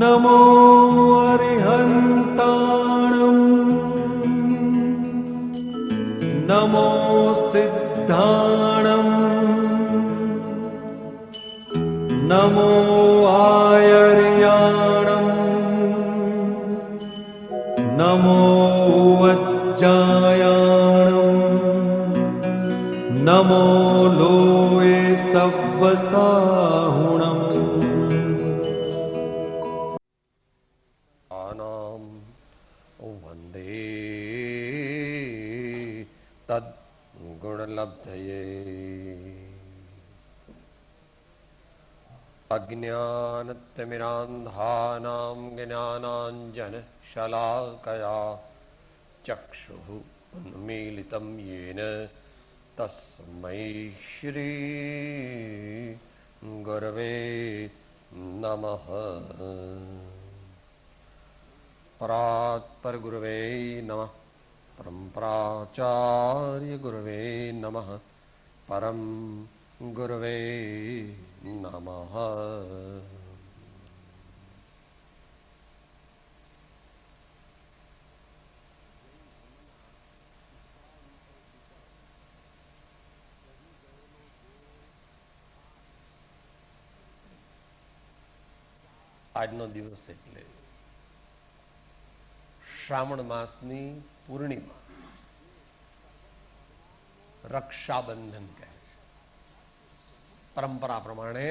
નમો અરિહંતાણમ નમો સિદ્ધાણમ નમો આયર્યાણમ નમો વજ્જાયાણમ નમો લોએ સવ્વસાહુણમ આનામ વંદે તદ્ગુણલબ્ધયે અજ્ઞાનતિમિરાંધાનાં જ્ઞાનાંજન શલાકયા ચક્ષુઃ ઉન્મીલિतं યેન તસ્મૈ શ્રી ગુરવે નમઃ. પરાત્પર ગુરવે નમઃ. પરંપરાચાર્ય ગુરવે નમઃ. પરમ ગુરવે નમઃ. આજનો દિવસ એટલે શ્રાવણ માસની પૂર્ણિમા, રક્ષાબંધન કહે છે. પરંપરા પ્રમાણે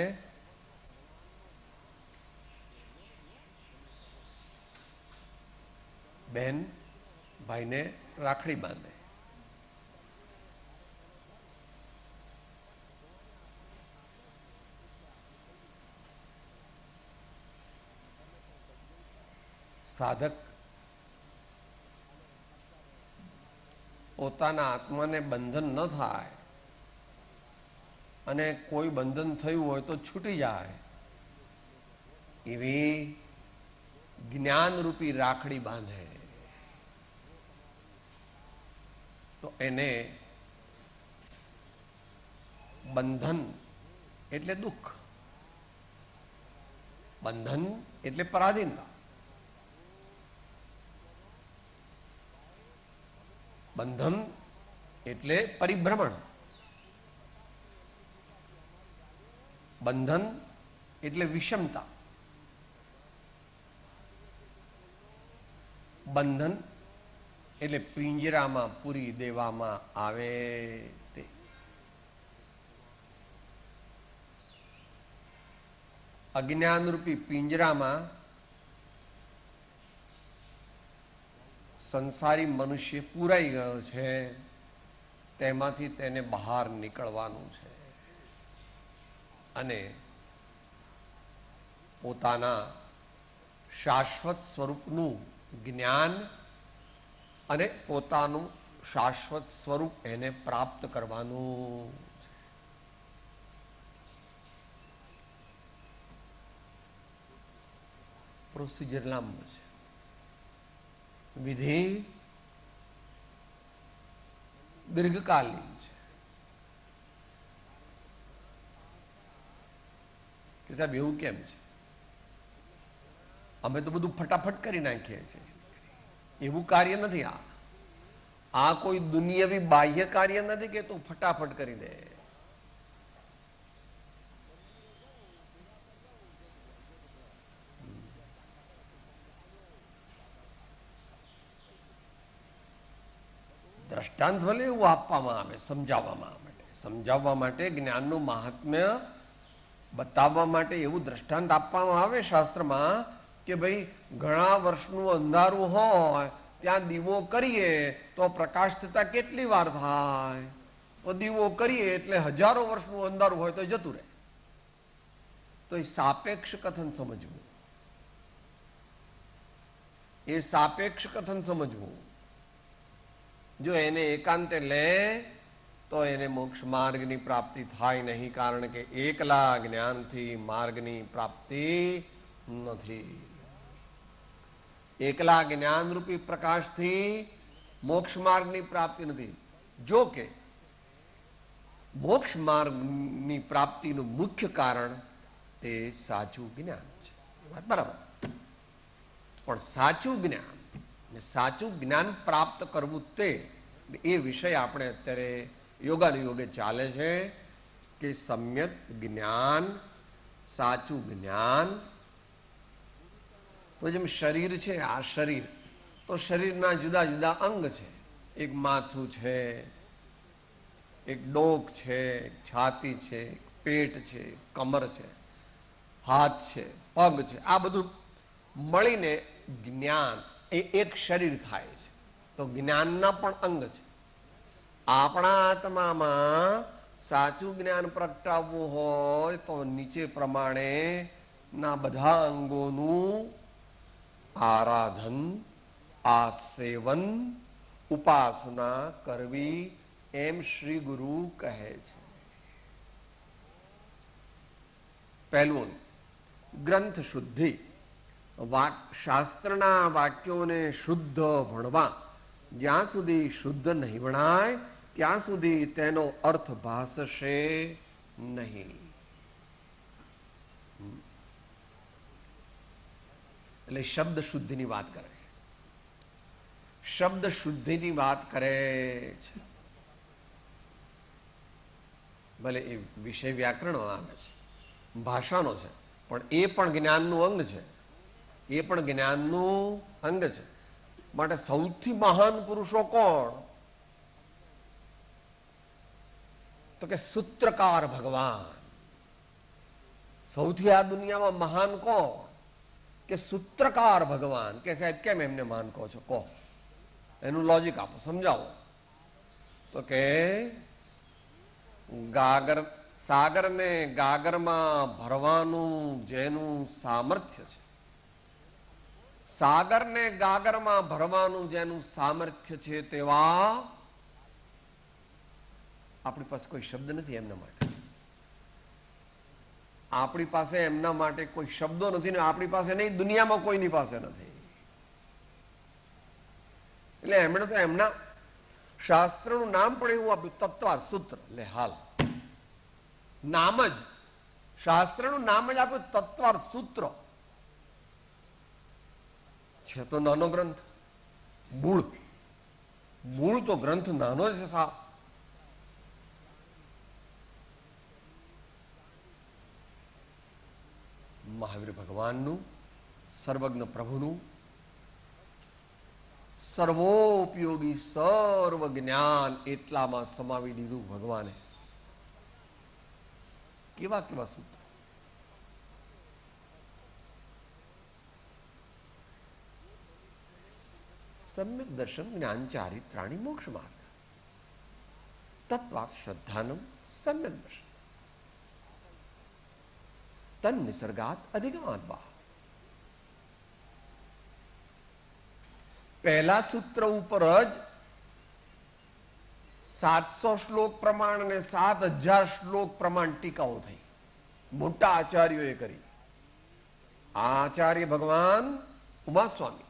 બહેન ભાઈને રાખડી બાંધે. સાધક પોતાના આત્માને બંધન ન થાય અને કોઈ બંધન થયું હોય તો છૂટી જાય એવી જ્ઞાનરૂપી રાખડી બાંધે તો એને બંધન એટલે દુઃખ, બંધન એટલે પરાધીનતા, બંધન એટલે પરિભ્રમણ, બંધન એટલે વિષમતા, બંધન એટલે પિંજરામાં પૂરી દેવામાં આવે તે. અજ્ઞાનરૂપી પિંજરામાં સંસારી મનુષ્ય પૂરાઈ ગયો છે, તેમાંથી તેને બહાર નીકળવાનું છે અને પોતાના શાશ્વત સ્વરૂપનું જ્ઞાન અને પોતાનું શાશ્વત સ્વરૂપ એને પ્રાપ્ત કરવાનું છે. પ્રોસિજર લાંબુ છે, વિધિ દીર્ઘકાલીન છે કે સાહેબ એવું કેમ છે? અમે તો બધું ફટાફટ કરી નાખીએ છીએ. એવું કાર્ય નથી. આ કોઈ દુનિયાવી બાહ્ય કાર્ય નથી કે તું ફટાફટ કરી દે. દ્રષ્ટાંત ભલે એવું આપવામાં આવે, સમજાવવા માટે જ્ઞાનનું મહાત્મ્ય બતાવવા માટે એવું દ્રષ્ટાંત આપવામાં આવે શાસ્ત્રમાં કે ભાઈ ઘણા વર્ષનું અંધારું હોય ત્યાં દીવો કરીએ તો પ્રકાશ થતા કેટલી વાર થાય? તો દીવો કરીએ એટલે હજારો વર્ષનું અંધારું હોય તો જતું રહે. તો એ સાપેક્ષ કથન સમજવું, એ સાપેક્ષ કથન સમજવું. જો એને એકાંતે લે તો એને મોક્ષ માર્ગની પ્રાપ્તિ થાય નહીં, કારણ કે એકલા જ્ઞાનથી માર્ગની પ્રાપ્તિ નથી. એકલા જ્ઞાનરૂપી પ્રકાશથી મોક્ષ માર્ગની પ્રાપ્તિ નથી. જો કે મોક્ષ માર્ગની પ્રાપ્તિનું મુખ્ય કારણ તે સાચું જ્ઞાન છે. વાત બરાબર. પણ સાચું જ્ઞાન ને સાચું જ્ઞાન પ્રાપ્ત કરવું તે એ વિષય આપણે અત્યારે યોગાનુયોગે ચાલે છે કે સમ્યક જ્ઞાન, સાચું જ્ઞાન. તો જેમ શરીર છે, આ શરીર તો શરીરના જુદા જુદા અંગ છે. એક માથું છે, એક ડોક છે, છાતી છે, પેટ છે, કમર છે, હાથ છે, પગ છે. આ બધું મળીને જ્ઞાન એ એક શરીર થાય છે. તો જ્ઞાનના પણ અંગ છે. આપણા આત્મામાં સાચું જ્ઞાન પ્રગટાવવું હોય તો નીચે પ્રમાણે ના બધા અંગોનું આરાધન, આસેવન, ઉપાસના કરવી એમ શ્રી ગુરુ કહે છે. પહેલું ગ્રંથ શુદ્ધિ. શાસ્ત્રના વાક્યોને શુદ્ધ ભણવા. જ્યાં સુધી શુદ્ધ નહીં ભણાય ત્યાં સુધી તેનો અર્થ ભાસશે નહીં. એટલે શબ્દ શુદ્ધિની વાત કરે છે. શબ્દ શુદ્ધિની વાત કરે છે. ભલે એ વિષય વ્યાકરણ આવે છે, ભાષાનો છે, પણ એ પણ જ્ઞાનનું અંગ છે. એ પણ જ્ઞાનનું અંગ છે. માટે સૌથી મહાન પુરુષો કોણ? તો કે સૂત્રકાર ભગવાન. સૌથી આ દુનિયામાં મહાન કોણ? કે સૂત્રકાર ભગવાન. કે સાહેબ કેમ એમને મહાન કહો છો? કહો, એનું લોજિક આપો, સમજાવો. તો કે સાગરને ગાગરમાં ભરવાનું જેનું સામર્થ્ય છે, સાગરને ગાગરમાં ભરવાનું જેનું સામર્થ્ય છે તેવા આપણી પાસે કોઈ શબ્દ નથી એમના માટે. આપણી પાસે એમના માટે કોઈ શબ્દો નથી ને આપણી પાસે નહીં, દુનિયામાં કોઈની પાસે નથી. એટલે એમણે તો એમના શાસ્ત્રનું નામ પણ એવું આપ્યું, તત્વાર સૂત્ર. એટલે હાલ નામ જ, શાસ્ત્રનું નામ જ આપ્યું તત્વાર સૂત્ર. છે તો નાનો ગ્રંથ, મૂળ તો ગ્રંથ નાનો જ છે. મહાવીર ભગવાનનું, સર્વજ્ઞ પ્રભુનું સર્વોપયોગી સર્વ જ્ઞાન એટલામાં સમાવી દીધું ભગવાને. કેવા કેવા સૂત્ર! સમ્યક દર્શન જ્ઞાન ચારિત્રાણી મોક્ષ માર્ગ તત્વાત શ્રદ્ધાનમ સમ્યક દર્શન તન નિસર્ગાત અધિગમાત્મા. પહેલા સૂત્ર ઉપર જ 700 શ્લોક પ્રમાણ અને 7000 શ્લોક પ્રમાણ ટીકાઓ થઈ. મોટા આચાર્યોએ કરી. આચાર્ય ભગવાન ઉમાસ્વામી,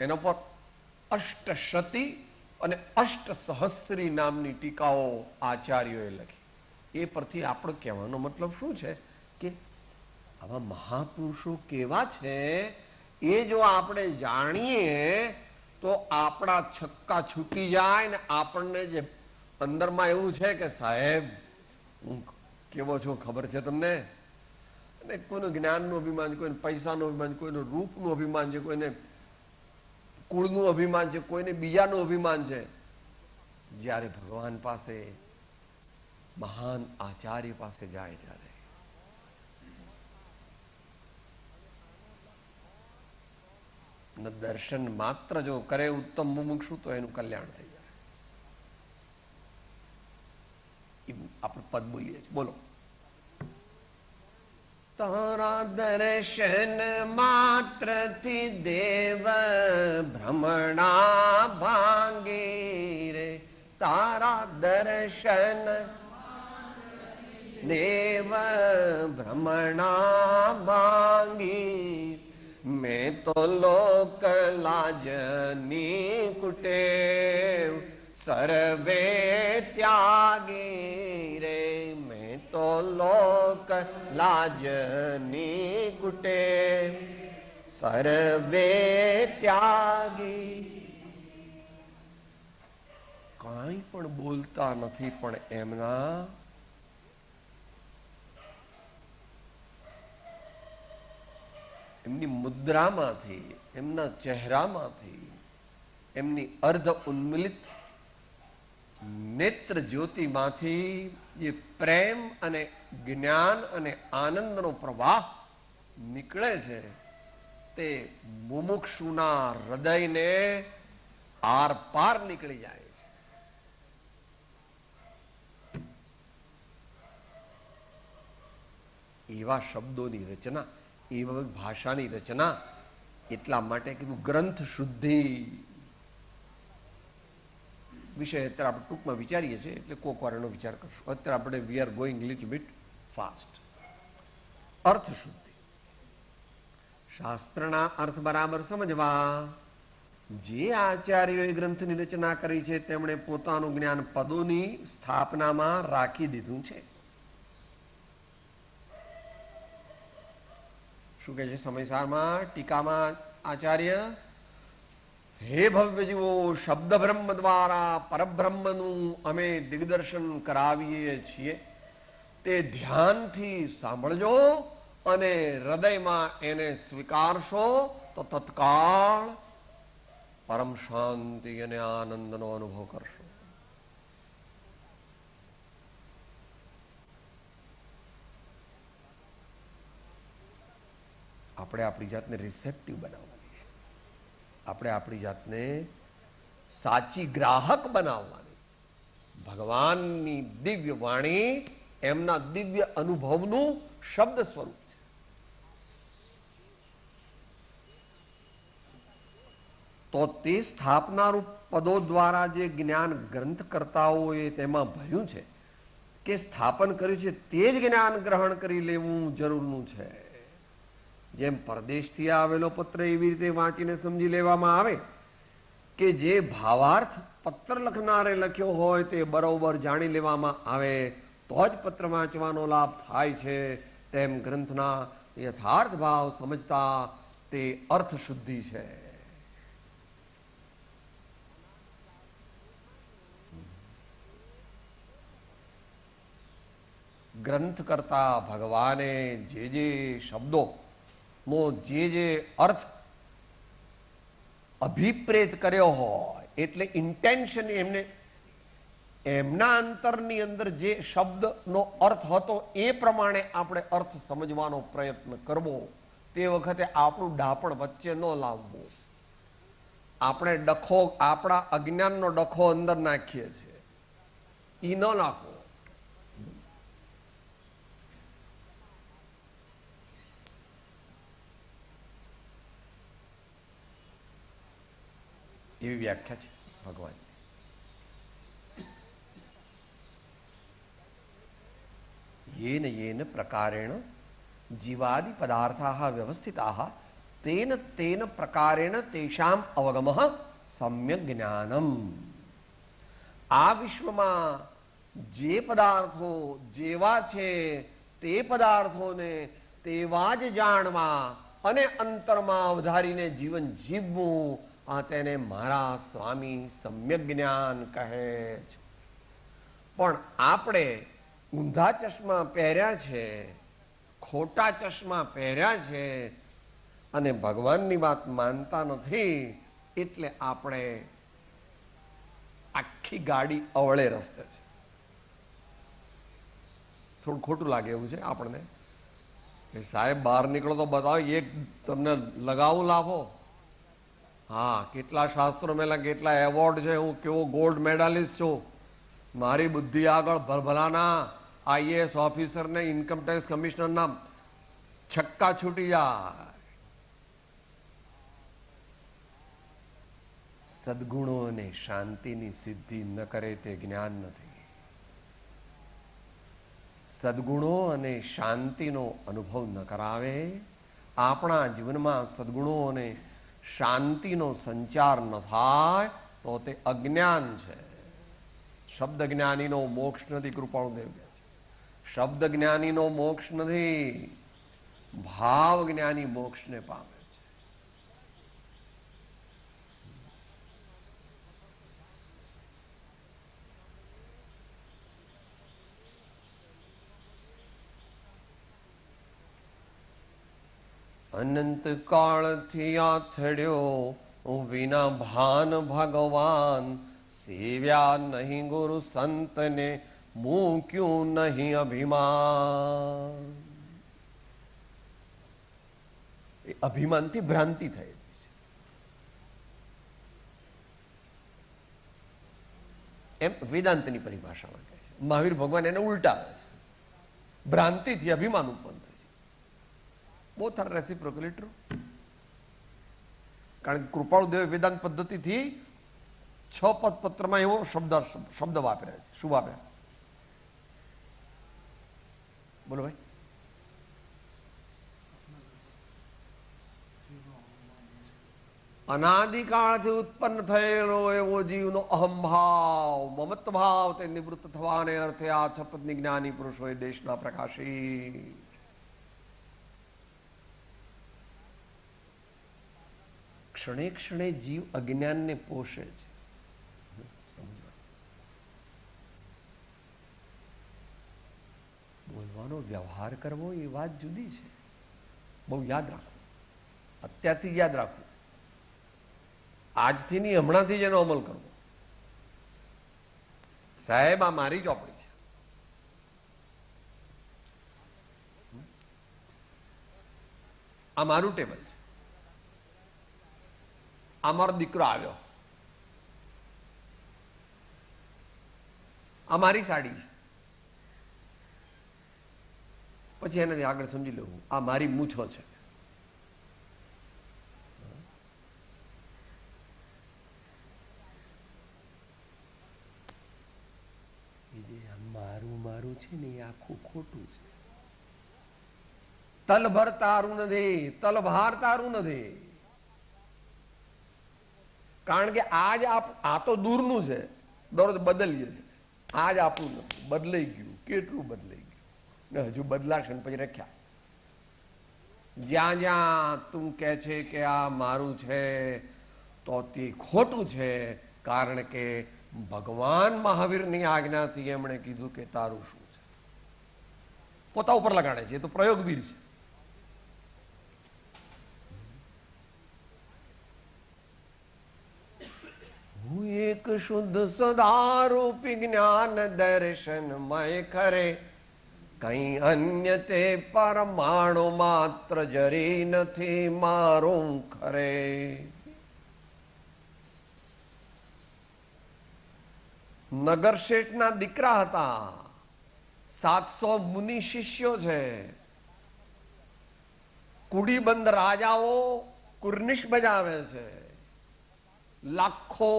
એના પર અષ્ટશતી અને અષ્ટસહસ્ત્રી નામની ટીકાઓ આચાર્યોએ લખી. એ પરથી આપણો કહેવાનો મતલબ શું છે કે આવા મહાપુરુષો કેવા છે એ જો આપણે જાણીએ તો આપણા છક્કા છૂટી જાય ને આપણને જે અંદરમાં એવું છે કે સાહેબ હું કેવો છું ખબર છે તમને. અને કોઈનું જ્ઞાનનું અભિમાન છે, કોઈને પૈસાનું અભિમાન, કોઈનું રૂપનું અભિમાન છે, કોઈને કુળનું અભિમાન છે, કોઈને બીજાનું અભિમાન છે. જ્યારે ભગવાન પાસે, મહાન આચાર્ય પાસે જાય ત્યારે દર્શન માત્ર જો કરે ઉત્તમ મુમુક્ષુ તો એનું કલ્યાણ થઈ જાય. આપણે પદ બોલીએ, બોલો. તારા દર્શન માત્રથી દેવ ભ્રમણા ભાંગી રે. તારા દર્શન દેવ ભ્રમણા ભાંગી. મેં તો લોક લાજની કુટેવ સર્વે ત્યાગી રે. મેં તો લોક લાજની કુટે સર્વે ત્યાગી. કાંઈ પણ બોલતા નથી, પણ એમની મુદ્રામાંથી, એમના ચહેરામાંથી, એમની અર્ધ ઉન્મિલિત નેત્ર જ્યોતિમાંથી જે પ્રેમ અને જ્ઞાન અને આનંદનો પ્રવાહ નીકળે છે તે મુમુક્ષુના હૃદયને આર પાર નીકળી જાય છે. એવા શબ્દોની રચના, એવા ભાષાની રચના. એટલા માટે કીધું ગ્રંથ શુદ્ધિ વિષય અત્યારે આપણે ટૂંકમાં વિચારીએ છીએ, એટલે કોક વાર એનો વિચાર કરશું. અત્યારે આપણે we are going little bit fast. અર્થ શુદ્ધિ, શાસ્ત્રના અર્થ બરાબર સમજવા. જે આચાર્યોએ ગ્રંથની રચના કરી છે તેમણે પોતાનું જ્ઞાન પદોની સ્થાપનામાં રાખી દીધું છે. શું કહે છે સમયસારમાં, ટીકામાં આચાર્ય? હે ભવ્ય જીવો, શબ્દ બ્રહ્મ દ્વારા પરબ્રહ્મનું અમે દિગ્દર્શન કરાવીએ છીએ. તે ધ્યાનથી સાંભળજો અને હૃદયમાં એને સ્વીકારશો તો તત્કાળ પરમ શાંતિ અને આનંદનો અનુભવ કરશો. આપણે આપણી જાતને રિસેપ્ટિવ બનાવવાની છે. આપણે આપણી જાતને સાચી ગ્રાહક બનાવવાની. ભગવાનની દિવ્ય વાણી એમના દિવ્ય અનુભવનું શબ્દ સ્વરૂપ છે. તો તે સ્થાપનારૂપ પદો દ્વારા જે જ્ઞાન ગ્રંથકર્તાઓએ તેમાં ભર્યું છે કે સ્થાપન કર્યું છે, તે જ જ્ઞાન ગ્રહણ કરી લેવું જરૂરનું છે. જેમ પરદેશથી આવેલો પત્ર એવી રીતે વાંચીને સમજી લેવામાં આવે કે જે ભાવાર્થ પત્ર લખનારે લખ્યો હોય તે બરોબર જાણી લેવામાં આવે તો જ પત્ર વાંચવાનો લાભ થાય છે. તેમ ગ્રંથના યથાર્થ ભાવ સમજતા તે અર્થ શુદ્ધિ છે. ગ્રંથ કરતા ભગવાને જે શબ્દો નો જે અર્થ અભિપ્રેત કર્યો હોય, એટલે ઇન્ટેન્શન એમને એમના અંતરની અંદર જે શબ્દનો અર્થ હતો એ પ્રમાણે આપણે અર્થ સમજવાનો પ્રયત્ન કરવો. તે વખતે આપણું ડાપણ વચ્ચે ન લાવવું. આપણે ડખો, આપણા અજ્ઞાનનો ડખો અંદર નાખીએ છીએ, એ ન નાખવો. એવી વ્યાખ્યા છે ભગવાન. येन येन प्रकारेण जीवादि पदार्थाः व्यवस्थिताः तेन तेन प्रकारेण तेषाम् अवगमः सम्यक् ज्ञानम्. આ વિશ્વમાં જે પદાર્થો જેવા છે તે પદાર્થોને તેવા જ જાણવા અને અંતરમાં વધારીને જીવન જીવવું, આ તેને મારા સ્વામી સમ્યક જ્ઞાન કહે છે. પણ આપણે ઊંધા ચશ્મા પહેર્યા છે, ખોટા ચશ્મા પહેર્યા છે અને ભગવાનની વાત માનતા નથી, એટલે આપણે આખી ગાડી અવળે રસ્તે છે. થોડું ખોટું લાગે એવું છે આપણને કે સાહેબ બહાર નીકળો તો બતાવો, એક તમને લગાવું લાભો. હા, કેટલા શાસ્ત્રો મેલા, કેટલા એવોર્ડ છે, હું કેવો ગોલ્ડ મેડાલિસ્ટ છું, મારી બુદ્ધિ આગળ ભલભલાના આઈએએસ ઓફિસર ને ઇન્કમટેક્સ કમિશનરના છક્કા છૂટી જાય. સદગુણો અને શાંતિની સિદ્ધિ ન કરે તે જ્ઞાન નથી. સદગુણો અને શાંતિનો અનુભવ ન કરાવે, આપણા જીવનમાં સદગુણો અને શાંતિનો સંચાર ન થાય તો તે અજ્ઞાન છે. શબ્દ જ્ઞાનીનો મોક્ષ નથી, કૃપાળુદેવ કહે છે. શબ્દ જ્ઞાનીનો મોક્ષ નથી, ભાવ જ્ઞાની મોક્ષને પામે છે. અનંત કાળથી આથડ્યો વિના ભાન ભગવાન, સેવ્યા નહીં ગુરુ સંતને મૂક્યું નહીં અભિમાન. એ અભિમાનથી ભ્રાંતિ થયેલી છે. એમ વેદાંતની પરિભાષામાં કહે છે. મહાવીર ભગવાન એને ઉલટાવે છે. ભ્રાંતિથી અભિમાન ઉત્પન્ન થાય છે. Both are reciprocally true. કારણ કે કૃપાળુદેવ વેદાંત પદ્ધતિથી 6 પદપત્રમાં એવો શબ્દ વાપર્યા છે. શું વાપર્યા? બોલો ભાઈ. અનાદિકાળથી ઉત્પન્ન થયેલો એવો જીવનો અહંભાવ, મમત્વ ભાવ તે નિવૃત્ત થવાને અર્થે આ 6 પદની જ્ઞાની પુરુષોએ દેશના પ્રકાશી. ક્ષણે ક્ષણે જીવ અજ્ઞાનને પોષે છે. બોલવાનો વ્યવહાર કરવો એ વાત જુદી છે. બહુ યાદ રાખો, અત્યારથી યાદ રાખવું. આજથી નહીં, હમણાંથી જ એનો અમલ કરવો. સાહેબ, આ મારી ચોપડી છે. આ મારું ટેબલ છે. આ મારો દીકરો આવ્યો. આ મારી સાડી છે. પછી એનાથી આગળ સમજી લેવું, આ મારી મૂછો છે. મારું મારું છે ને એ આખું ખોટું છે. તલભર તારું નથી, તલભાર તારું નથી. કારણ કે આજ આ તો દૂરનું છે, દરરોજ બદલીએ છે. આજ આપણું નથી, બદલાઈ ગયું. કેટલું બદલાઈ ગયું ને હજુ બદલાશે ને પછી રખ્યા. જ્યાં જ્યાં તું કહે છે કે આ મારું છે તો તે ખોટું છે. કારણ કે ભગવાન મહાવીરની આજ્ઞાથી એમણે કીધું કે તારું શું છે. પોતા ઉપર લગાડે છે. એ તો પ્રયોગવીર છે. હું એક શુદ્ધ સદારૂપી જ્ઞાન દર્શનમય ખરે, કઈ અન્ય તે પરમાણુ માત્ર જરી નથી મારું ખરે. નગર શેઠના દીકરા હતા. 700 મુનિ શિષ્યો છે. કુડીબંધ રાજાઓ કુર્નિશ બજાવે છે. લાખો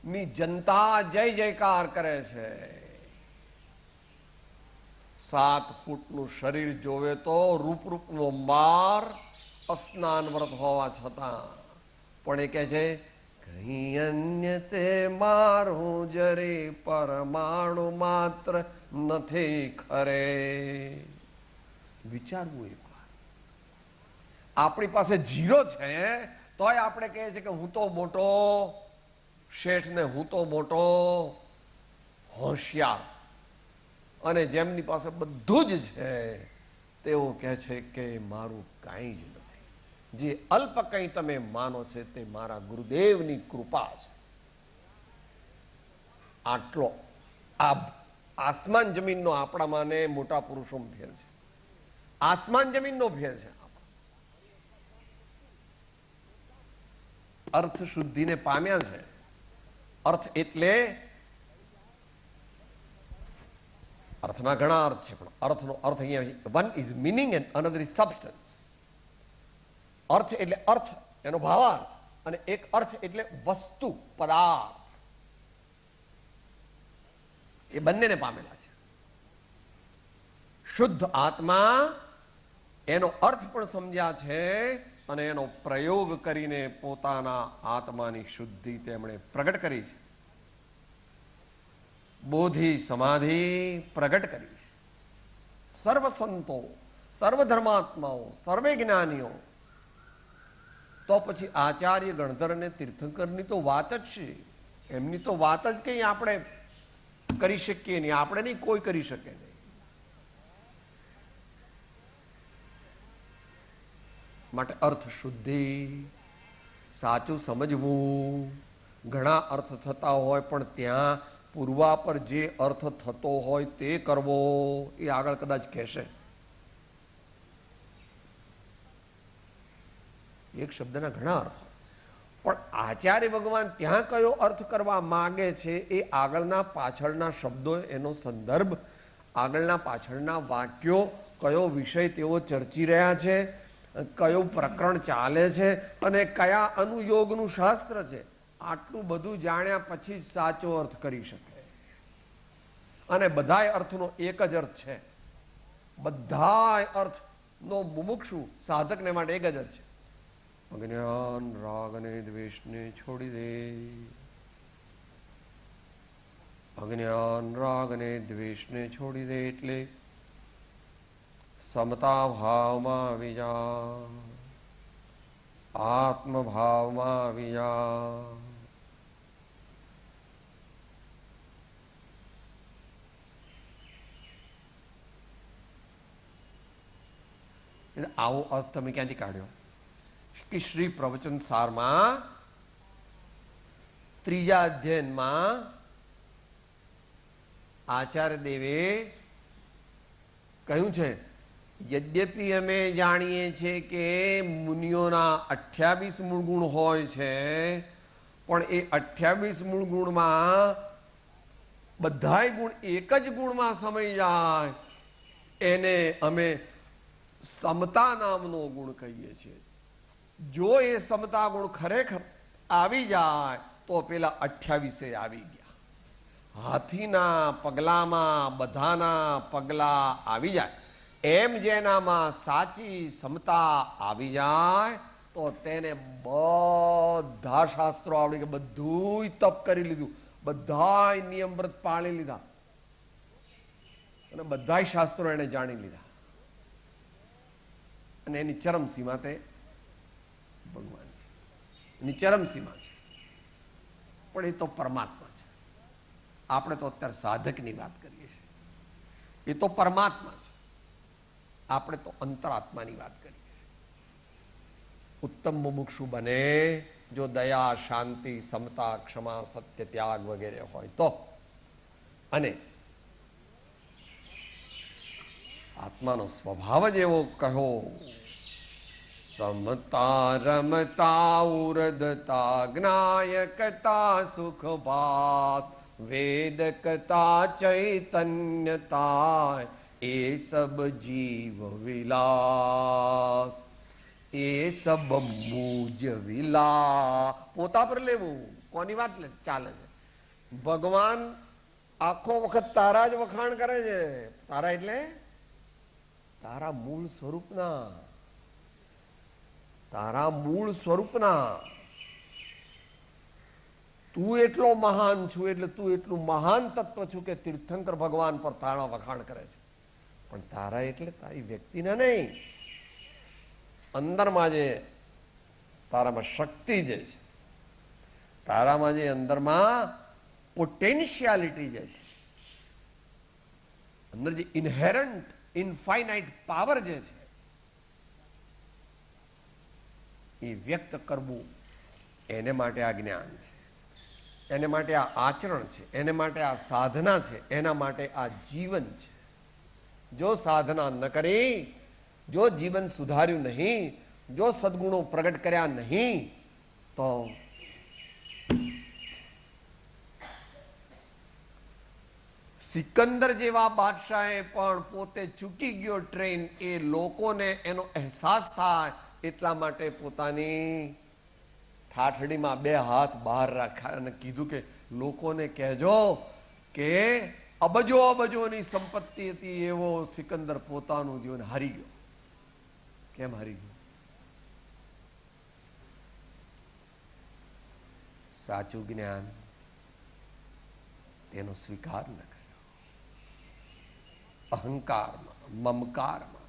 ની જનતા જય જયકાર કરે છે. 7 ફૂટનું શરીર જોવે તો રૂપનો માર, અસ્નાન વ્રત હોવા છતાં પણ એ કહે છે કઈ અન્ય તે મારું જરે પરમાણુ માત્ર નથી ખરે. વિચારવું એક વાર. આપણી પાસે 0 છે તોય આપણે કહીએ છીએ કે હું તો મોટો શેઠ ને હું તો મોટો હોશિયાર. અને જેમની પાસે બધું જ છે તેઓ કહે છે કે મારું કાંઈ જ નથી. જે અલ્પ કંઈ તમે માનો છે તે મારા ગુરુદેવની કૃપા છે. આટલો આ આસમાન જમીનનો આપણામાં ને મોટા પુરુષોમાં ફેર છે. આસમાન જમીનનો ફેર છે. અર્થ શુદ્ધિને પામ્યા છે. અર્થ એટલે અર્થના ઘણા અર્થ છે, પણ અર્થનો અર્થ અહીંયા one is meaning and another is substance. અર્થ એટલે અર્થ, એનો ભાવાર્થ, અને એક અર્થ એટલે વસ્તુ, પદાર્થ. એ બંનેને પામેલા છે. શુદ્ધ આત્મા એનો અર્થ પણ સમજ્યા છે અને એનો પ્રયોગ કરીને પોતાના આત્માની શુદ્ધિ તેમણે પ્રગટ કરી છે. બોધિ સમાધિ પ્રગટ કરી છે. સર્વ સંતો, સર્વ ધર્માત્માઓ, સર્વે જ્ઞાનીઓ, તો પછી આચાર્ય ગણધર અને તીર્થંકરની તો વાત જ છે. એમની તો વાત જ કંઈ આપણે કરી શકીએ નહીં, આપણે નહીં, કોઈ કરી શકે નહીં. માટે અર્થ શુદ્ધિ, સાચું સમજવું. ઘણા અર્થ થતા હોય પણ ત્યાં પૂર્વા પર જે અર્થ થતો હોય તે કરવો, એ આગળ કદાચ કહેશે. એક શબ્દના ઘણા અર્થ, પણ આચાર્ય ભગવાન ત્યાં કયો અર્થ કરવા માંગે છે એ આગળના પાછળના શબ્દો, એનો સંદર્ભ, આગળના પાછળના વાક્યો, કયો વિષય તેઓ ચર્ચી રહ્યા છે, કયું પ્રકરણ ચાલે છે અને કયા અનુયોગનું શાસ્ત્ર છે, આટલું બધું જાણ્યા પછી જ સાચો અર્થ કરી શકે. અને બધાય અર્થનો એક જ અર્થ છે. બધાય અર્થનો મુમુક્ષુ સાધકને માટે એક જ અર્થ છે. અજ્ઞાન રાગ અને દ્વેષને છોડી દે. અજ્ઞાન રાગ અને દ્વેષને છોડી દે એટલે સમતા ભાવમાં આવી જા, આત્મભાવમાં આવી જા. આવો અર્થ તમે ક્યાંથી કાઢ્યો? કે શ્રી પ્રવચન સારમાં ત્રીજા અધ્યયનમાં આચાર્ય દેવે કહ્યું છે, યદ્યપિ અમે જાણીએ છીએ કે મુનિઓના 28 મૂળ ગુણ હોય છે, પણ એ 28 મૂળ ગુણમાં બધાય ગુણ એક જ ગુણમાં સમાઈ જાય, એને અમે સમતા નામનો ગુણ કહીએ છીએ. જો એ સમતા ગુણ ખરેખર આવી જાય તો પેલા 28 આવી ગયા. હાથીના પગલામાં બધાના પગલા આવી જાય, એમ જેનામાં સાચી સમતા આવી જાય તો તેને બધા શાસ્ત્રો આવડી ગયા, બધું તપ કરી લીધું, બધા નિયમ વ્રત પાળી લીધા અને બધા શાસ્ત્રો એને જાણી લીધા. અને એની ચરમ સીમા તે ભગવાન છે, એની ચરમ સીમા છે. પણ એ તો પરમાત્મા છે. આપણે તો અત્યારે સાધકની વાત કરીએ છીએ. એ તો પરમાત્મા છે, આપણે તો અંતરાત્માની વાત કરીએ છીએ. ઉત્તમ મુમુક્ષુ બને જો દયા, શાંતિ, સમતા, ક્ષમા, સત્ય, ત્યાગ વગેરે હોય તો. અને આત્માનો સ્વભાવ જ એવો કહો, સમતા રમતા ઉર્દતા જ્ઞાયકતા સુખભાસ વેદકતા ચૈતન્યતા એ સબ જીવ વિલાસ એ સબ મુજ વિલા. પોતા પર લેવું, કોની વાત ચાલે છે? ભગવાન આખો વખત તારા જ વખાણ કરે છે. તારા એટલે તારા મૂળ સ્વરૂપના, તારા મૂળ સ્વરૂપના. તું એટલો મહાન છું એટલે તું એટલું મહાન તત્વ છું કે તીર્થંકર ભગવાન પર તારા વખાણ કરે છે. પણ તારા એટલે તારી વ્યક્તિના નહીં, અંદરમાં જે તારામાં શક્તિ જે છે, તારામાં જે અંદરમાં પોટેન્શિયાલિટી જે છે, અંદર જે ઇનહેરન્ટ ઇનફાઇનાઇટ પાવર જે છે, એ વ્યક્ત કરવું, એને માટે આ જ્ઞાન છે, એને માટે આ આચરણ છે, એને માટે આ સાધના છે, એના માટે આ જીવન છે. જો સાધના ન કરી, જો જીવન સુધાર્યું નહીં, જો સદગુણો પ્રગટ કર્યા નહીં, તો સિકંદર જેવા બાદશાહે પણ પોતે ચૂકી ગયો ટ્રેન, એ લોકોને એનો અહેસાસ થાય એટલા માટે પોતાની ઠાઠડીમાં 2 હાથ બહાર રાખ્યા અને કીધું કે લોકોને કહેજો કે અબજો અબજોની સંપત્તિ હતી એવો સિકંદર પોતાનું જીવન હારી ગયો. કેમ હારી ગયો? સાચું જ્ઞાન તેનો સ્વીકાર ન કર્યો. અહંકારમાં, મમકારમાં,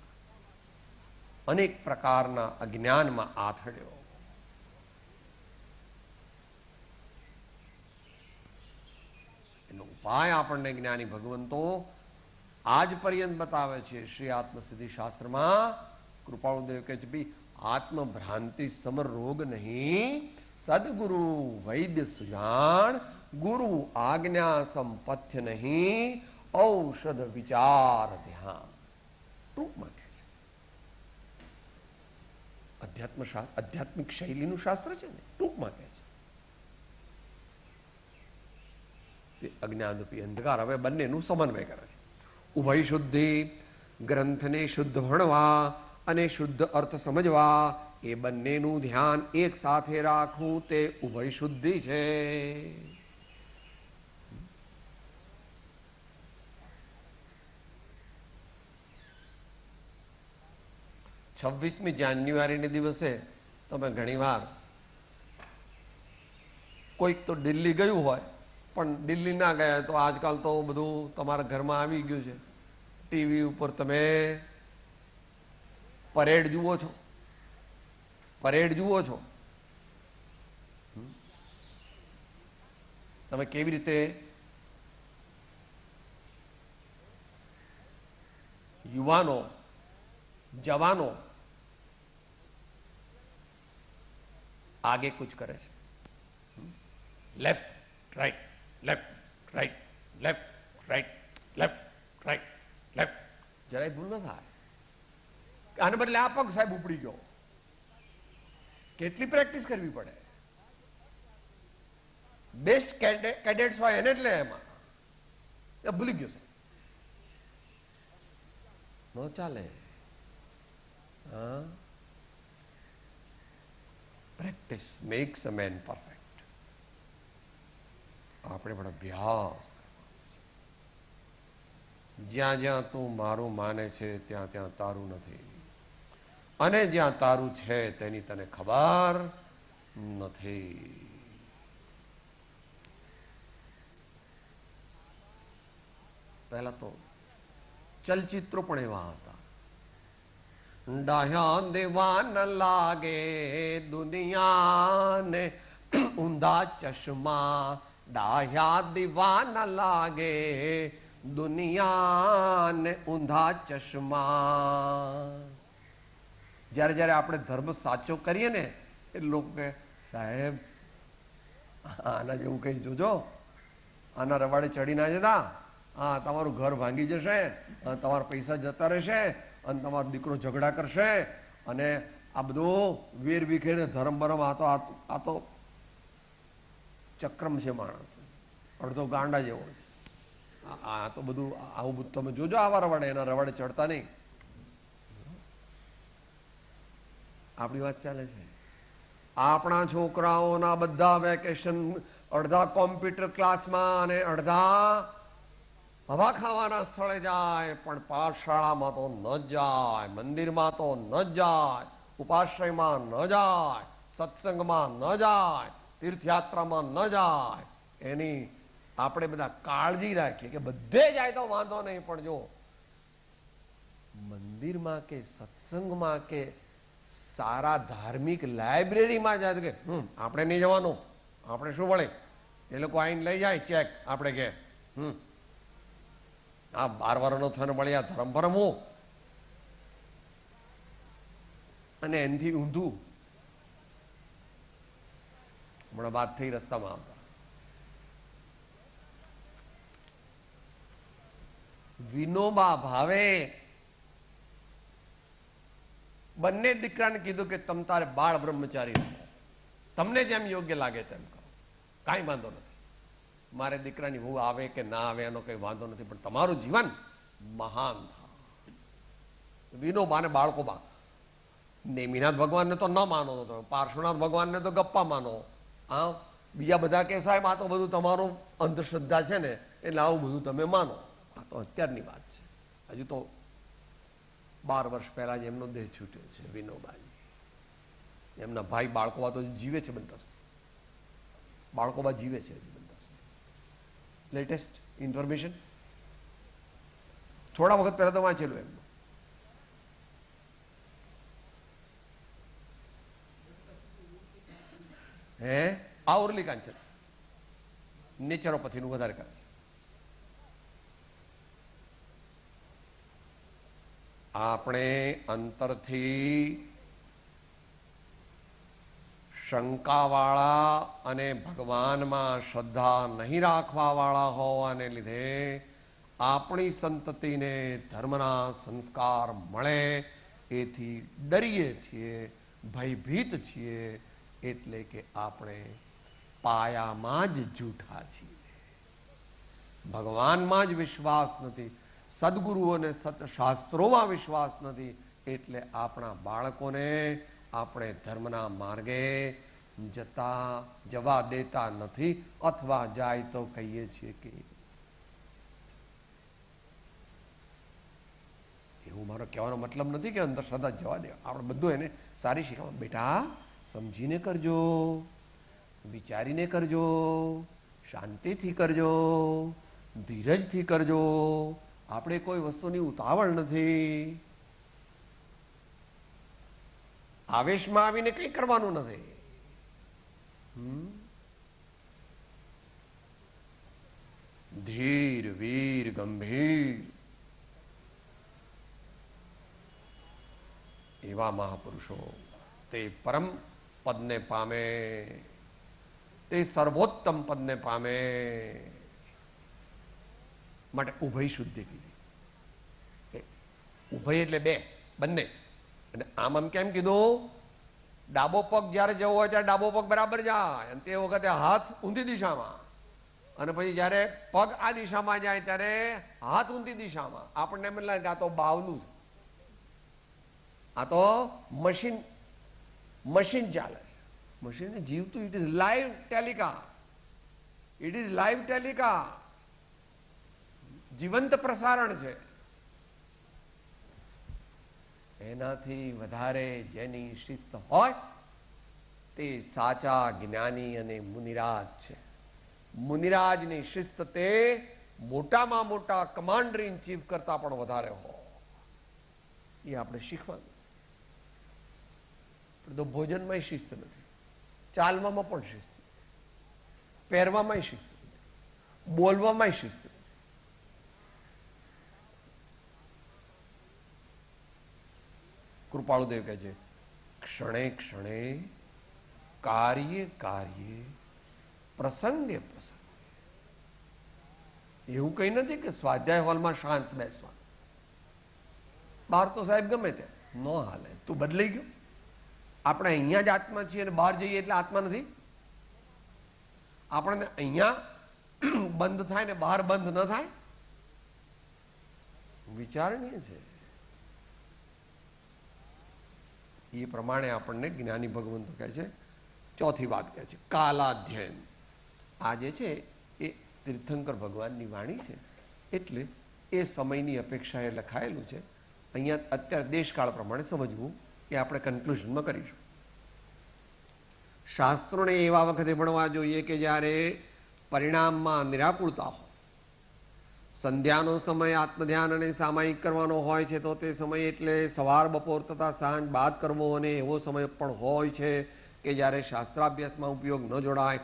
અનેક પ્રકારના અજ્ઞાનમાં આથડ્યો. એનો ઉપાય આપણને જ્ઞાની ભગવંતો આજ પર્યંત બતાવે છે. શ્રી આત્મસિદ્ધિ શાસ્ત્રમાં કૃપાળુદેવ કહે છે, ભાઈ આત્મભ્રાંતિ સમર રોગ નહીં, સદગુરુ વૈદ્ય સુજાણ, ગુરુ આજ્ઞા સંપથ્ય નહીં, ઔષધ વિચાર ધ્યાન. ટૂંકમાં કહે છે આધ્યાત્મિક શૈલીનું શાસ્ત્ર છે ને, ટૂંકમાં કહે છે અજ્ઞાનરૂપી અંધકાર. હવે બંનેનું સમન્વય કરે છે. ઉભય શુદ્ધિ, ગ્રંથને શુદ્ધ ભણવા અને શુદ્ધ અર્થ સમજવા, એ બંનેનું ધ્યાન એક સાથે રાખવું તે ઉભય શુદ્ધિ છે. 26મી જાન્યુઆરીને દિવસે તમે ઘણીવાર કોઈક તો દિલ્હી ગયું હોય, પણ દિલ્હી ના ગયા તો આજકાલ તો બધું તમારા ઘરમાં આવી ગયું છે. ટીવી ઉપર તમે પરેડ જુઓ છો, તમે કેવી રીતે યુવાનો, જવાનો आगे कुछ करे છે. Left right, left right, left right, left right, left. જરાય ભૂલ ન થાય. આને બદલે આ પગ સાહેબ ઉપડી ગયો. કેટલી પ્રેક્ટિસ કરવી પડે. બેસ્ટ કેડેટ્સ હોય એને જ લે એમાં. ભૂલી ગયો સાહેબ, ન ચાલે. પ્રેક્ટિસ મેક્સ અ મેન પરફેક્ટ. આપણે પણ અભ્યાસ. જ્યાં જ્યાં તું મારું માને છે ત્યાં ત્યાં તારું નથી, અને જ્યાં તારું છે તેની તને ખબર નથી. પહેલા તો ચલચિત્રો પણ એવા હતા. ડાહ્યા દેવા ન લાગે દુનિયાને ઊંધા ચશ્મા, ડાહ્યા દીવા ન લાગે દુનિયાને ઊંધા ચશ્મા. જ્યારે જ્યારે આપણે ધર્મ સાચો કરીએ ને એ લોકો કહે, સાહેબ આના જેવું કઈ જોજો, આના રવાડે ચડી ના જતા, હા તમારું ઘર ભાંગી જશે, તમારા પૈસા જતા રહેશે, અને તમારો દીકરો ઝઘડા કરશે, અને આ બધું વેર વિખેર ધર્મ બરમ. આ તો ચક્રમ છે માણસ, અડધો ગાંડા જેવો છે. આ તો બધું આવું બધું તમે જોજો આવા રવાડે, એના રવાડે ચડતા નહીં. આપણી વાત ચાલે છે. આપણા છોકરાઓના બધા વેકેશન અડધા કોમ્પ્યુટર ક્લાસમાં અને અડધા હવા ખાવાના સ્થળે જાય, પણ પાઠશાળામાં તો ન જાય, મંદિરમાં તો ન જાય, ઉપાશ્રયમાં ન જાય, સત્સંગમાં ન જાય, તીર્થયાત્રામાં ન જાય. એની આપણે બધા કાળજી રાખીએ કે બધે જાય તો વાંધો નહીં, પણ જો મંદિરમાં કે સત્સંગમાં કે સારા ધાર્મિક લાઇબ્રેરીમાં જાય તો કે આપણે નહીં જવાનું, આપણે શું વળે. એ લોકો આઈને લઈ જાય ચેક, આપણે કે આ 12 વર્ષનો થઈને મળ્યા ધર્મ ભરમવું, અને એનથી ઊંધું. હમણાં વાત થઈ રસ્તામાં આવતા, વિનોબા ભાવે બંને દીકરાને કીધું કે તમ તારે બાળ બ્રહ્મચારી રહો, તમને જેમ યોગ્ય લાગે તેમ કરો, કાંઈ વાંધો નથી. મારે દીકરાની હું આવે કે ના આવે એનો કઈ વાંધો નથી, પણ તમારું જીવન મહાન થાય. વિનોબાને બાળકોમાં નેમિનાથ ભગવાનને તો ન માનો, તો પાર્શ્વનાથ ભગવાનને તો ગપ્પા માનો. હા, બીજા બધા કે સાહેબ આ તો બધું તમારું અંધશ્રદ્ધા છે ને, એટલે આવું બધું તમે માનો. આ તો અત્યારની વાત છે. હજુ તો 12 વર્ષ પહેલા જ એમનો દેહ છૂટ્યો છે વિનોબાજી. એમના ભાઈ બાળકોબા તો જીવે છે બંધસ, બાળકોબા જીવે છે બંધસ. લેટેસ્ટ ઇન્ફોર્મેશન થોડા વખત પહેલા તો વાંચેલું એમનું. હે આ ઉરલી કાંચન નેચરોપથીનું વધારે કરે છે. આપણે અંતરથી શંકાવાળા અને ભગવાનમાં શ્રદ્ધા નહીં રાખવા વાળા હોવાને લીધે આપણી સંતતિને ધર્મના સંસ્કાર મળે એથી ડરીએ છીએ, ભયભીત છીએ, એટલે કે આપણે પાયામાં જ જૂઠા છીએ, ભગવાનમાં જ વિશ્વાસ નથી, સદગુરુ અને સત્શાસ્ત્રોમાં વિશ્વાસ નથી, એટલે આપણા બાળકોને આપણે ધર્મના માર્ગે જવા દેતા નથી, અથવા જાય તો કહીએ છીએ કે એવું મારો કહેવાનો મતલબ નથી કે અંધશ્રદ્ધા જવા દે. આપણે બધું એને સારી શીખવા, બેટા સમજીને કરજો, વિચારીને કરજો, શાંતિથી કરજો, ધીરજથી કરજો. આપણે કોઈ વસ્તુની ઉતાવળ નથી, આવેશમાં આવીને કંઈ કરવાનું નથી. ધીર વીર ગંભીર એવા મહાપુરુષો તે પરમ પદને પામે, તે સર્વોત્તમ પદને પામે. માટે ઉભય શુદ્ધિ કીધી. ઉભય એટલે બે, બંને. અને આમ કેમ કીધું? ડાબો પગ જ્યારે જવો હોય ત્યારે ડાબો પગ બરાબર જાય, અને તે વખતે હાથ ઊંધી દિશામાં, અને પછી જ્યારે પગ આ દિશામાં જાય ત્યારે હાથ ઊંધી દિશામાં. આપણને એમ લાગે આ તો બાવનું, આ તો મશીન ચાલે છે. મશીન જીવતું, it is live telecast, it is live telecast, જીવંત પ્રસારણ છે. એનાથી વધારે જેની શિસ્ત હોય તે સાચા જ્ઞાની અને મુનિરાજ છે. મુનિરાજની શિસ્ત તે મોટામાં મોટા કમાન્ડર ઇન ચીફ કરતા પણ વધારે હોય. એ આપણે શીખવાનું. તો ભોજનમાં શિસ્ત નથી, ચાલવામાં પણ શિસ્ત નથી, પહેરવામાં શિસ્ત નથી, બોલવામાં શિસ્ત નથી. કૃપાળુદેવ કહે છે ક્ષણે ક્ષણે કાર્ય કાર્ય પ્રસંગે પ્રસંગે. એવું કઈ નથી કે સ્વાધ્યાય હોલમાં શાંત બેસવાનું, બહાર તો સાહેબ ગમે ત્યાં ન હાલે. તું બદલાઈ ગયો. આપણે અહીંયા જ આત્મા છીએ અને બહાર જઈએ એટલે આત્મા નથી. આપણને અહીંયા બંધ થાય ને બહાર બંધ ન થાય, વિચારણીય છે. એ પ્રમાણે આપણને જ્ઞાની ભગવંતો કહે છે. ચોથી વાત કહે છે કાલાધ્યયન. આ જે છે એ તીર્થંકર ભગવાનની વાણી છે, એટલે એ સમયની અપેક્ષાએ લખાયેલું છે. અહીંયા અત્યારે દેશકાળ પ્રમાણે સમજવું એ આપણે કન્ક્લુઝનમાં કરીશું. શાસ્ત્રોને એવા વખતે ભણવા જોઈએ કે જ્યારે પરિણામમાં નિરાકુળતા હોય. સંધ્યાનો સમય આત્મધ્યાન અને સામાયિક કરવાનો હોય છે, તો તે સમય એટલે સવાર બપોર તથા સાંજ બાદ કરવો. અને એવો સમય પણ હોય છે કે જ્યારે શાસ્ત્રાભ્યાસમાં ઉપયોગ ન જોડાય.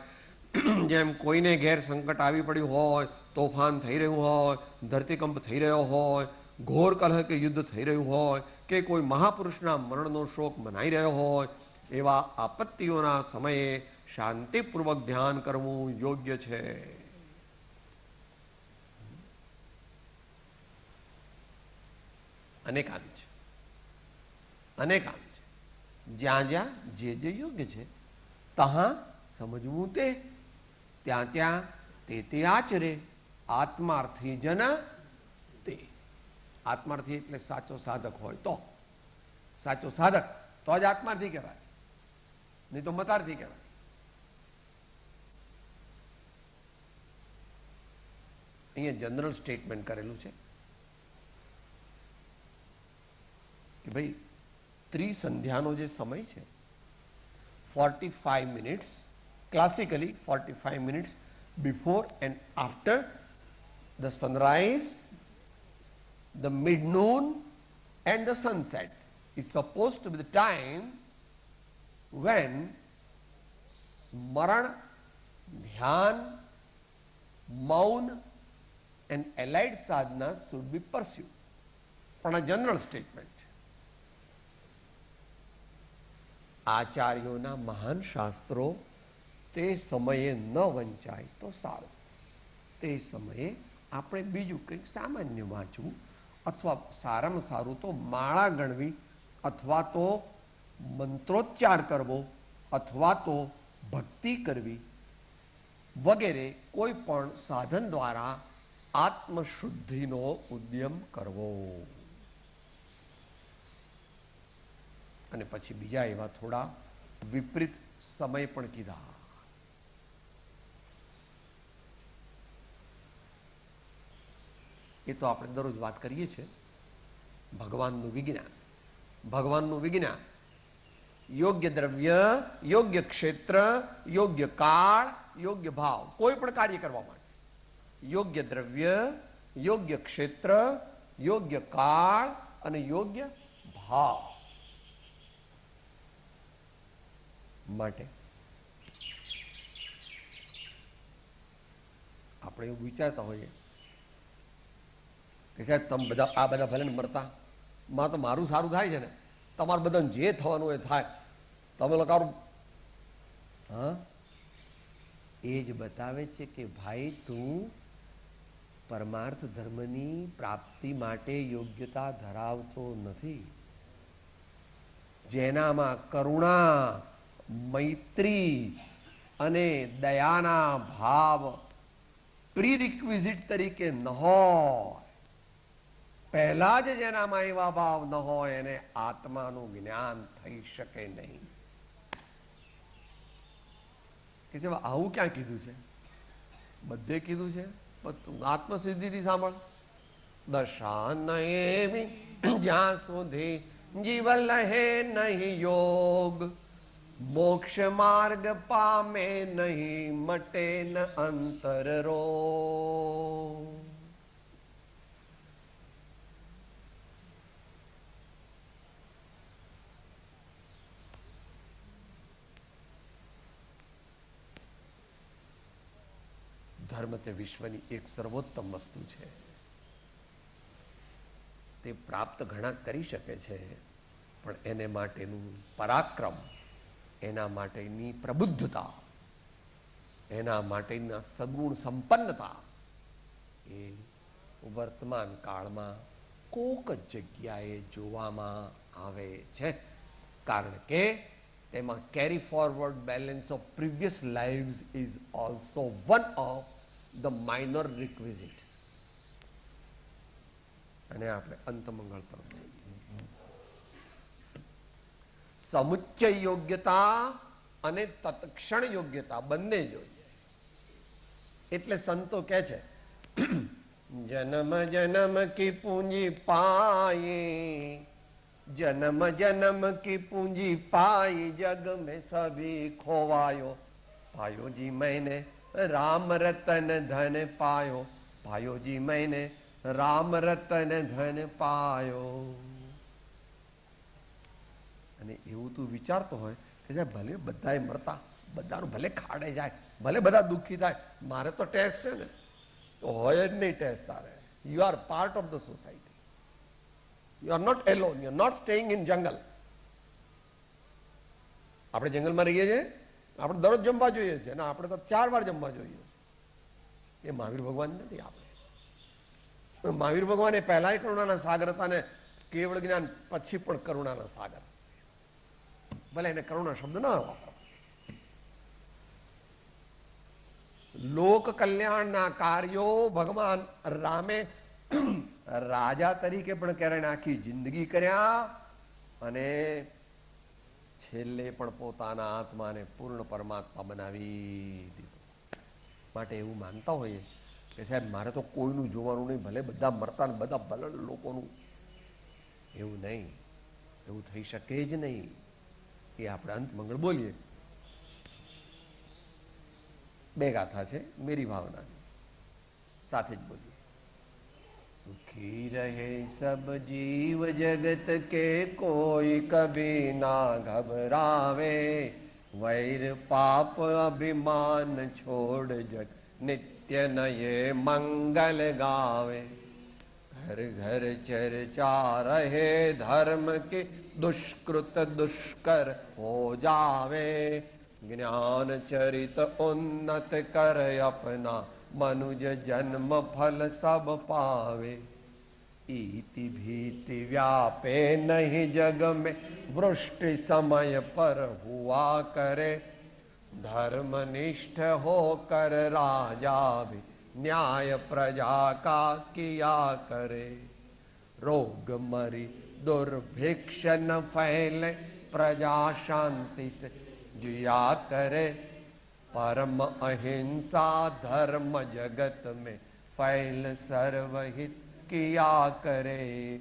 જેમ કોઈને ઘેર સંકટ આવી પડ્યું હોય, તોફાન થઈ રહ્યું હોય, ધરતીકંપ થઈ રહ્યો હોય, ઘોર કલહ કે યુદ્ધ થઈ રહ્યું હોય, કે કોઈ મહાપુરુષના મરણનો શોક મનાઈ રહ્યો હોય, એવા આપત્તિઓના સમયે શાંતિપૂર્વક ધ્યાન કરવું યોગ્ય છે. અનેકાંત છે, અનેકાંત છે. જ્યાં જ્યાં જે જે યોગ્ય છે ત્યાં સમજવું તે, ત્યાં ત્યાં તે આચરે. આત્માર્થી જન તે. આત્માર્થી એટલે સાચો સાધક હોય તો. સાચો સાધક તો જ આત્માર્થી કહેવાય, નહીં તો મતાર્થી કહેવાય. અહીંયા જનરલ સ્ટેટમેન્ટ કરેલું છે કે ભાઈ ત્રિસંધ્યાનો જે સમય છે 45 minutes, classically 45 minutes before and after the sunrise, the mid-noon and the sunset is supposed to be the time when સ્મરણ, ધ્યાન, મૌન and allied sadhanas should be pursued. પણ આ જનરલ સ્ટેટમેન્ટ છે. આચાર્યોના મહાન શાસ્ત્રો તે સમયે ન વંચાય તો સારું. તે સમયે આપણે બીજું કંઈક સામાન્ય વાંચવું, અથવા સારામાં સારું તો માળા ગણવી, અથવા તો મંત્રોચ્ચાર કરવો, અથવા તો ભક્તિ કરવી વગેરે કોઈ પણ સાધન દ્વારા આત્મશુદ્ધિનો ઉદ્યમ કરવો. અને પછી બીજા એવા થોડા વિપરીત સમય પણ કીધા. એ તો આપણે દરરોજ વાત કરીએ છીએ. ભગવાનનું વિજ્ઞાન, ભગવાનનું વિજ્ઞાન યોગ્ય દ્રવ્ય, યોગ્ય ક્ષેત્ર, યોગ્ય કાળ, યોગ્ય ભાવ. કોઈ પણ કાર્ય કરવા માટે યોગ્ય દ્રવ્ય, યોગ્ય ક્ષેત્ર, યોગ્ય કાળ અને યોગ્ય ભાવ માટે આપણે એવું વિચારતા હોઈએ કે સાહેબ તમે બધા આ બધા ભલે મરતા માં તો મારું સારું થાય છે ને, તમારે બધાને જે થવાનું એ થાય, તમે લોકો હા એ જ બતાવે છે કે ભાઈ તું પરમાર્થ ધર્મની પ્રાપ્તિ માટે યોગ્યતા ધરાવતો નથી. જેનામાં કરુણા, મૈત્રી અને દયાના ભાવ પ્રીરિક્વિઝિટ તરીકે ન હોય, પહેલા જ જેનામાં એવા ભાવ ન હોય એને આત્માનું જ્ઞાન થઈ શકે નહીં. કે છે આવું ક્યાં કીધું છે? બધે કીધું છે. તું આત્મસિદ્ધિથી સાંભળ. દશા નએવી જ્યાં સુધી જીવ લહે નહીં યોગ, મોક્ષ માર્ગ પામે નહીં મટે ન અંતર રોગ. ધર્મ તે વિશ્વની એક સર્વોત્તમ વસ્તુ છે. તે પ્રાપ્ત ઘણા કરી શકે છે, પણ એને માટેનું પરાક્રમ, એના માટેની પ્રબુદ્ધતા, એના માટેના સગુણ સંપન્નતા એ વર્તમાન કાળમાં કોક જગ્યાએ જોવામાં આવે છે. કારણ કે તેમાં carry forward balance of previous lives is also one of the minor requisites. અને આપણે અંતમંગળ તરફ જઈએ. સમુચ્ચય યોગ્યતા અને તત્ક્ષણ યોગ્યતા બંને જોઈએ. એટલે સંતો કહે છે જન્મ જન્મ કી પૂંજી પાયે, જન્મ જન્મ કી પૂંજી પાઈ, જગ में सभी खोवायो, पायो जी मैंने राम रतन धन पायो, पायो जी मैंने राम रतन धन पायो. અને એવું તું વિચારતો હોય કે ભલે બધાએ મરતા, બધાનું ભલે ખાડે જાય, ભલે બધા દુઃખી થાય, મારે તો ટેસ્ટ છે ને. તો હોય જ નહીં ટેસ્ટ તારે. You are part of the society. You are not alone, you are not staying in jungle. આપણે જંગલમાં રહીએ છીએ, આપણે દરરોજ જમવા જોઈએ છે, અને આપણે તો 4 વાર જમવા જોઈએ. એ મહાવીર ભગવાન નથી. આપણે મહાવીર ભગવાન એ પહેલાય કરુણાના સાગર હતા ને કેવળ જ્ઞાન પછી પણ કરુણાના સાગર. ભલે એને કરુણા શબ્દ ના વાપરો. લોક કલ્યાણના કાર્યો ભગવાન રામે રાજા તરીકે પણ કર્યા, આખી જિંદગી કર્યા, અને છેલ્લે પણ પોતાના આત્માને પૂર્ણ પરમાત્મા બનાવી દીધું. માટે એવું માનતા હોઈએ કે સાહેબ મારે તો કોઈનું જોવાનું નહીં, ભલે બધા મરતા ને બધા ભલે લોકોનું. એવું નહીં, એવું થઈ શકે જ નહીં. એ આપણે અંત મંગળ બોલીએ. 2 ગાથા છે મેરી ભાવનાની, સાથે જ બોલીએ. સુખી जी रहे सब जीव जगत के, कोई कभी ना घबरावे। वैर पाप अभिमान छोड़ जग नित्य नये मंगल गावे। घर घर चर्चा रहे धर्म के, दुष्कृत दुष्कर हो जावे। ज्ञान चरित उन्नत कर अपना, मनुज जन्म फल सब पावे। इति भीति व्यापे नहीं जग में, वृष्टि समय पर हुआ करे। धर्मनिष्ठ होकर राजा भी, न्याय प्रजा का किया करे। रोग मरी दुर्भिक्ष न फैले, प्रजा शांति से जिया करे। परम अहिंसा धर्म जगत में, फैल सर्वहित किया करे।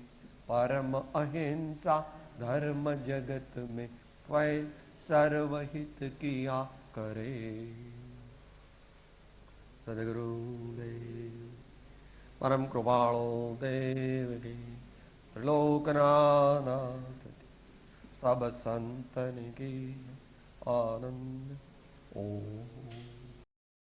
परम अहिंसा धर्म जगत में, फैल सर्वहित किया करे। सदगुरुदेव परम कृपाणो देव की, त्रिलोकनाथ सब संतन की आनंद। ओम।